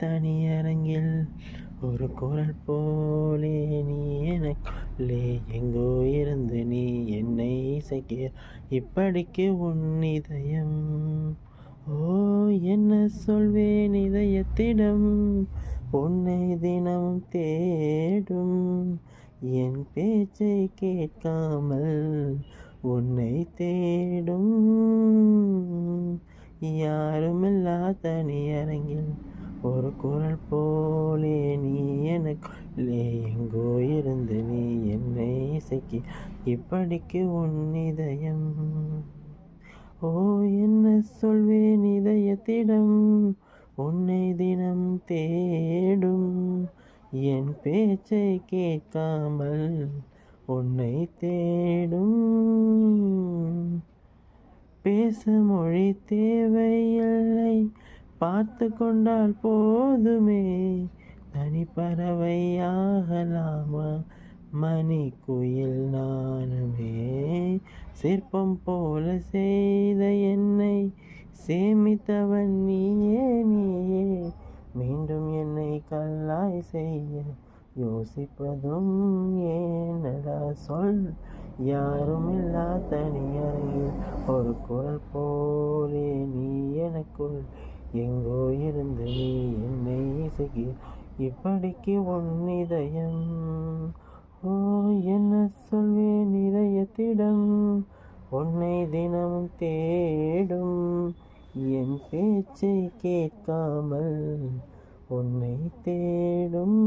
தனியரங்கில் ஒரு குரல் போலே நீ எனக்குள்ளே எங்கோ இருந்து நீ என்னை இசைக்க இப்படிக்கு உன் இதயம். ஓ, என்ன சொல்வேன் இதயத்திடம், உன்னை தினம் தேடும் என் பேச்சை கேட்காமல் உன்னை தேடும். யாருமில்லா தனியரங்கில் ஒரு குரல் போலே நீ எனக்குள்ளே எங்கோ இருந்து நீ என்னை இசைக்க இப்படிக்கு உன் இதயம். ஓ, என்ன சொல்வேன் இதயத்திடம், உன்னை தினம் தேடும் என் பேச்சை கேட்காமல் உன்னை தேடும். பேச மொழி தேவையில்லை, பார்த்து கொண்டால் போதுமே. தனிப்பறவையாகலாமா மணி குயில் நானுமே. சிற்பம் போல செய்த என்னை சேமித்தவன் நீயே நீயே. மீண்டும் என்னை கல்லாய் செய்ய யோசிப்பதும் ஏனடா சொல். யாருமில்லா தனியறையில் ஒரு குரல் போலே நீ எனக்குள் எங்கோ இருந்து நீ என்னை இசைக்க இப்படிக்கு உன் இதயம். ஓ, என்ன சொல்வேன் இதயத்திடம், உன்னை தினமும் தேடும் என் பேச்சை கேட்காமல் உன்னை தேடும்.